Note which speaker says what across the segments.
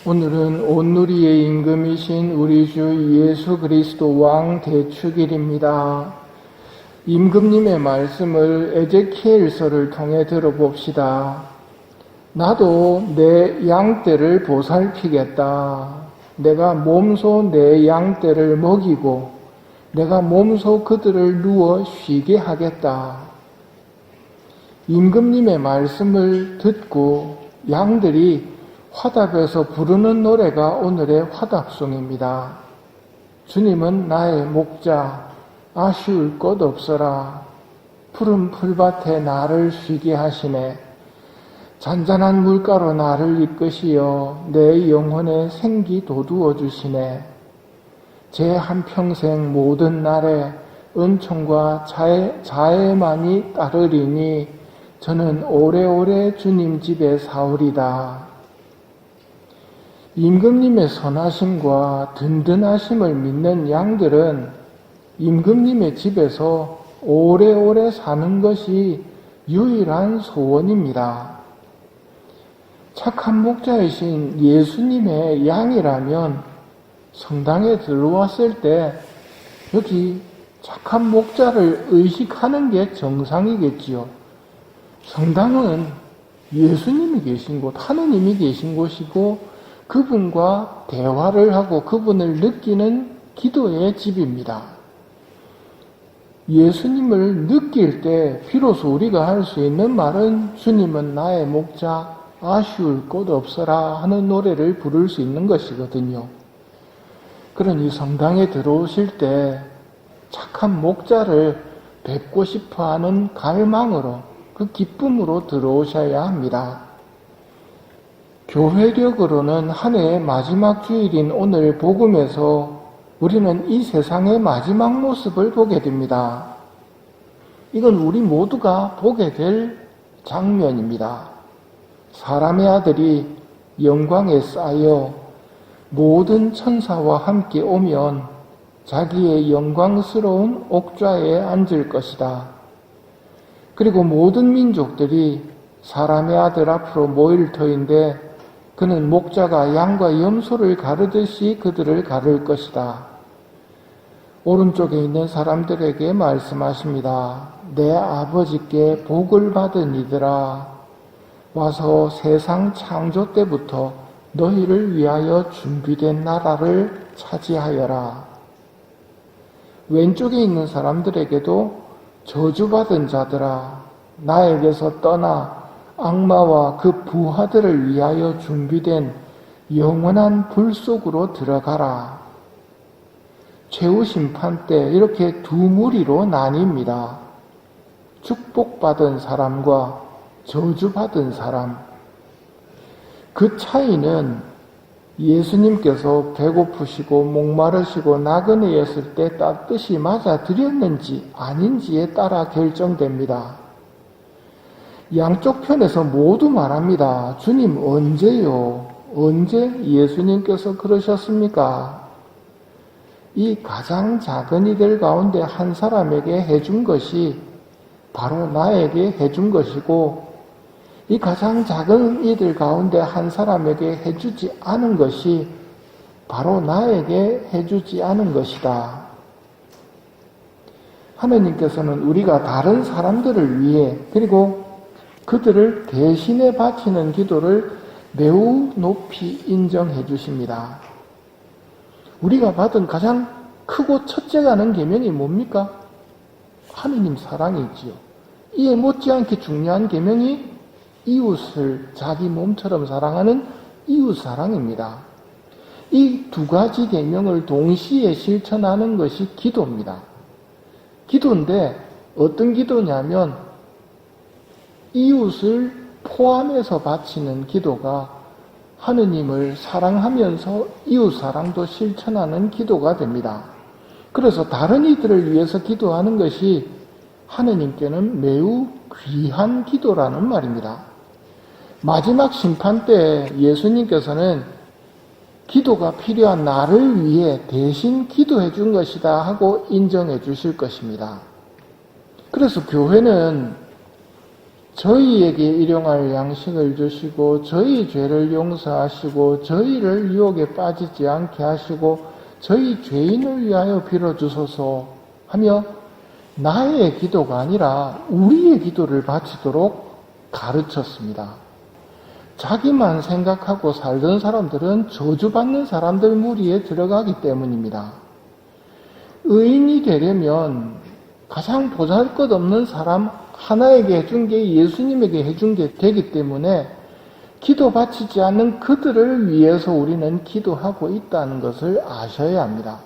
Speaker 1: 오늘은 온누리의 임금이신 우리 주 예수 그리스도 왕 대축일입니다. 임금님의 말씀을 에제키엘서를 통해 들어봅시다. 나도 내 양떼를 보살피겠다. 내가 몸소 내 양떼를 먹이고 내가 몸소 그들을 누워 쉬게 하겠다. 임금님의 말씀을 듣고 양들이 화답에서 부르는 노래가 오늘의 화답송입니다. 주님은 나의 목자, 아쉬울 것 없어라. 푸른 풀밭에 나를 쉬게 하시네. 잔잔한 물가로 나를 이끄시어 내 영혼에 생기 돋우어 주시네. 제 한평생 모든 날에 은총과 자애만이 따르리니 저는 오래오래 주님 집에 사오리다. 임금님의 선하심과 든든하심을 믿는 양들은 임금님의 집에서 오래오래 사는 것이 유일한 소원입니다. 착한 목자이신 예수님의 양이라면 성당에 들어왔을 때 여기 착한 목자를 의식하는 게 정상이겠지요. 성당은 예수님이 계신 곳, 하느님이 계신 곳이고 그분과 대화를 하고 그분을 느끼는 기도의 집입니다. 예수님을 느낄 때 비로소 우리가 할 수 있는 말은 주님은 나의 목자, 아쉬울 것 없어라 하는 노래를 부를 수 있는 것이거든요. 그러니 성당에 들어오실 때 착한 목자를 뵙고 싶어하는 갈망으로 그 기쁨으로 들어오셔야 합니다. 교회력으로는 한 해의 마지막 주일인 오늘 복음에서 우리는 이 세상의 마지막 모습을 보게 됩니다. 이건 우리 모두가 보게 될 장면입니다. 사람의 아들이 영광에 쌓여 모든 천사와 함께 오면 자기의 영광스러운 옥좌에 앉을 것이다. 그리고 모든 민족들이 사람의 아들 앞으로 모일 터인데 그는 목자가 양과 염소를 가르듯이 그들을 가를 것이다. 오른쪽에 있는 사람들에게 말씀하십니다. 내 아버지께 복을 받은 이들아, 와서 세상 창조 때부터 너희를 위하여 준비된 나라를 차지하여라. 왼쪽에 있는 사람들에게도 저주받은 자들아, 나에게서 떠나 악마와 그 부하들을 위하여 준비된 영원한 불 속으로 들어가라. 최후 심판 때 이렇게 두 무리로 나뉩니다. 축복받은 사람과 저주받은 사람. 그 차이는 예수님께서 배고프시고 목마르시고 나그네였을 때 뜻이 맞아 드렸는지 아닌지에 따라 결정됩니다. 양쪽 편에서 모두 말합니다. 주님 언제요? 언제 예수님께서 그러셨습니까? 이 가장 작은 이들 가운데 한 사람에게 해준 것이 바로 나에게 해준 것이고 이 가장 작은 이들 가운데 한 사람에게 해주지 않은 것이 바로 나에게 해주지 않은 것이다. 하느님께서는 우리가 다른 사람들을 위해 그리고 그들을 대신에 바치는 기도를 매우 높이 인정해 주십니다. 우리가 받은 가장 크고 첫째 가는 계명이 뭡니까? 하느님 사랑이지요. 이에 못지않게 중요한 계명이 이웃을 자기 몸처럼 사랑하는 이웃 사랑입니다. 이 두 가지 계명을 동시에 실천하는 것이 기도입니다. 기도인데 어떤 기도냐면 이웃을 포함해서 바치는 기도가 하느님을 사랑하면서 이웃 사랑도 실천하는 기도가 됩니다. 그래서 다른 이들을 위해서 기도하는 것이 하느님께는 매우 귀한 기도라는 말입니다. 마지막 심판 때 예수님께서는 기도가 필요한 나를 위해 대신 기도해 준 것이다 하고 인정해 주실 것입니다. 그래서 교회는 저희에게 일용할 양식을 주시고 저희 죄를 용서하시고 저희를 유혹에 빠지지 않게 하시고 저희 죄인을 위하여 빌어주소서 하며 나의 기도가 아니라 우리의 기도를 바치도록 가르쳤습니다. 자기만 생각하고 살던 사람들은 저주받는 사람들 무리에 들어가기 때문입니다. 의인이 되려면 가장 보잘것없는 사람 하나에게 해준 게 예수님에게 해준 게 되기 때문에 기도 바치지 않는 그들을 위해서 우리는 기도하고 있다는 것을 아셔야 합니다.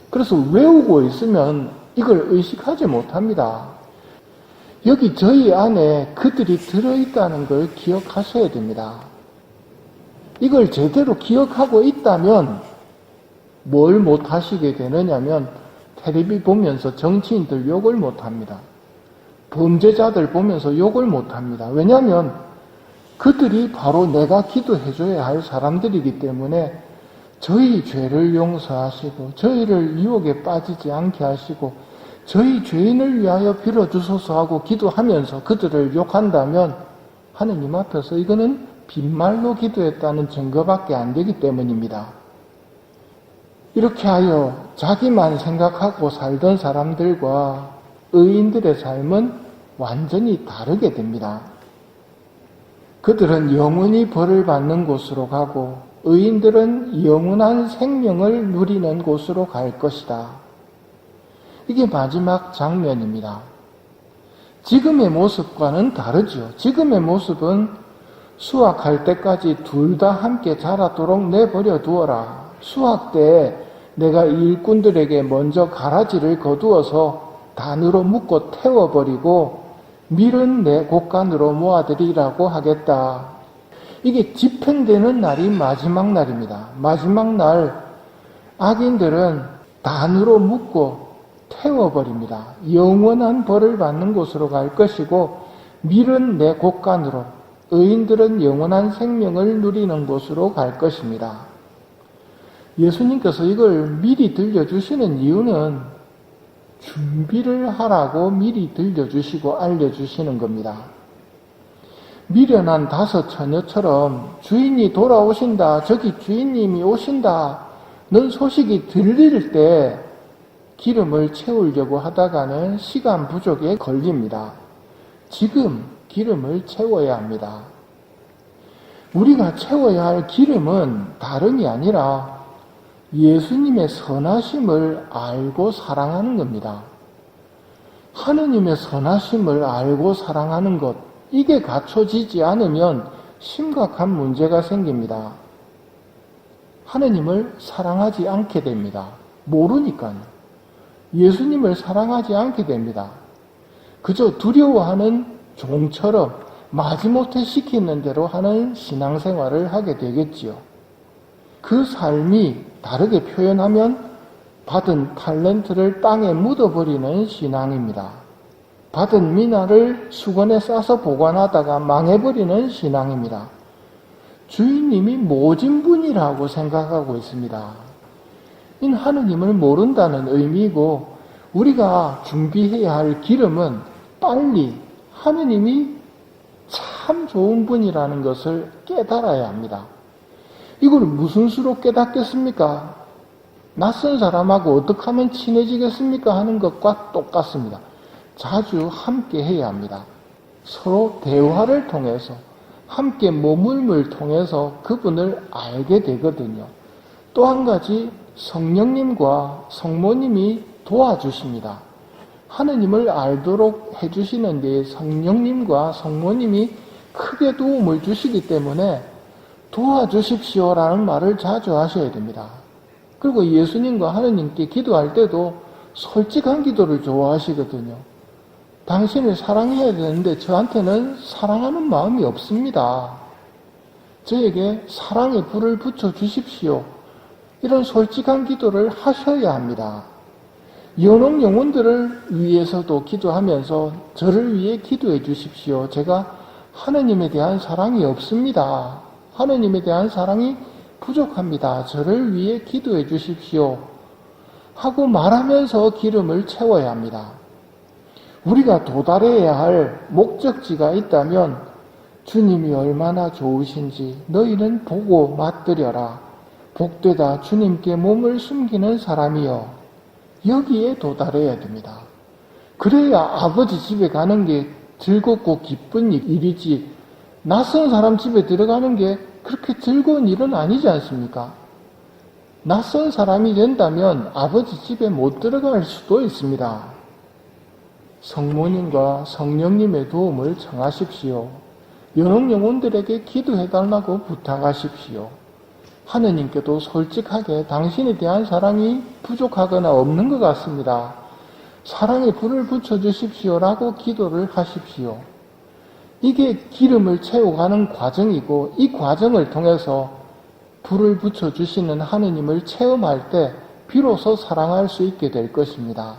Speaker 1: 그래서 외우고 있으면 이걸 의식하지 못합니다. 여기 저희 안에 그들이 들어있다는 걸 기억하셔야 됩니다. 이걸 제대로 기억하고 있다면 뭘 못하시게 되느냐면 텔레비 보면서 정치인들 욕을 못합니다. 범죄자들 보면서 욕을 못합니다. 왜냐하면 그들이 바로 내가 기도해줘야 할 사람들이기 때문에 저희 죄를 용서하시고 저희를 유혹에 빠지지 않게 하시고 저희 죄인을 위하여 빌어주소서 하고 기도하면서 그들을 욕한다면 하느님 앞에서 이거는 빈말로 기도했다는 증거밖에 안 되기 때문입니다. 이렇게 하여 자기만 생각하고 살던 사람들과 의인들의 삶은 완전히 다르게 됩니다. 그들은 영원히 벌을 받는 곳으로 가고 의인들은 영원한 생명을 누리는 곳으로 갈 것이다. 이게 마지막 장면입니다. 지금의 모습과는 다르죠. 지금의 모습은 수확할 때까지 둘 다 함께 자라도록 내버려 두어라. 수확 때 내가 일꾼들에게 먼저 가라지를 거두어서 단으로 묶고 태워버리고 밀은 내 곡간으로 모아들이라고 하겠다. 이게 집행되는 날이 마지막 날입니다. 마지막 날 악인들은 단으로 묶고 태워버립니다. 영원한 벌을 받는 곳으로 갈 것이고 밀은 내 곡간으로 의인들은 영원한 생명을 누리는 곳으로 갈 것입니다. 예수님께서 이걸 미리 들려주시는 이유는 준비를 하라고 미리 들려주시고 알려주시는 겁니다. 미련한 5 처녀처럼 주인이 돌아오신다, 저기 주인님이 오신다는 소식이 들릴 때 기름을 채우려고 하다가는 시간 부족에 걸립니다. 지금 기름을 채워야 합니다. 우리가 채워야 할 기름은 다름이 아니라 예수님의 선하심을 알고 사랑하는 겁니다. 하느님의 선하심을 알고 사랑하는 것, 이게 갖춰지지 않으면 심각한 문제가 생깁니다. 하느님을 사랑하지 않게 됩니다. 모르니까요. 예수님을 사랑하지 않게 됩니다. 그저 두려워하는 종처럼 마지못해 시키는 대로 하는 신앙생활을 하게 되겠지요. 그 삶이 다르게 표현하면 받은 탤런트를 땅에 묻어버리는 신앙입니다. 받은 미나를 수건에 싸서 보관하다가 망해버리는 신앙입니다. 주인님이 모진 분이라고 생각하고 있습니다. 이 하느님을 모른다는 의미이고 우리가 준비해야 할 기름은 빨리 하느님이 참 좋은 분이라는 것을 깨달아야 합니다. 이걸 무슨 수로 깨닫겠습니까? 낯선 사람하고 어떻게 하면 친해지겠습니까? 하는 것과 똑같습니다. 자주 함께 해야 합니다. 서로 대화를 통해서 함께 머물므를 통해서 그분을 알게 되거든요. 또 한 가지 성령님과 성모님이 도와주십니다. 하느님을 알도록 해주시는 데 성령님과 성모님이 크게 도움을 주시기 때문에 도와주십시오라는 말을 자주 하셔야 됩니다. 그리고 예수님과 하느님께 기도할 때도 솔직한 기도를 좋아하시거든요. 당신을 사랑해야 되는데 저한테는 사랑하는 마음이 없습니다. 저에게 사랑의 불을 붙여주십시오. 이런 솔직한 기도를 하셔야 합니다. 연옥 영혼들을 위해서도 기도하면서 저를 위해 기도해 주십시오. 제가 하느님에 대한 사랑이 없습니다. 하느님에 대한 사랑이 부족합니다. 저를 위해 기도해 주십시오. 하고 말하면서 기름을 채워야 합니다. 우리가 도달해야 할 목적지가 있다면 주님이 얼마나 좋으신지 너희는 보고 맛들여라. 복되다 주님께 몸을 숨기는 사람이여. 여기에 도달해야 됩니다. 그래야 아버지 집에 가는 게 즐겁고 기쁜 일이지 낯선 사람 집에 들어가는 게 그렇게 즐거운 일은 아니지 않습니까? 낯선 사람이 된다면 아버지 집에 못 들어갈 수도 있습니다. 성모님과 성령님의 도움을 청하십시오. 연옥 영혼들에게 기도해달라고 부탁하십시오. 하느님께도 솔직하게 당신에 대한 사랑이 부족하거나 없는 것 같습니다. 사랑에 불을 붙여주십시오라고 기도를 하십시오. 이게 기름을 채워가는 과정이고 이 과정을 통해서 불을 붙여주시는 하느님을 체험할 때 비로소 사랑할 수 있게 될 것입니다.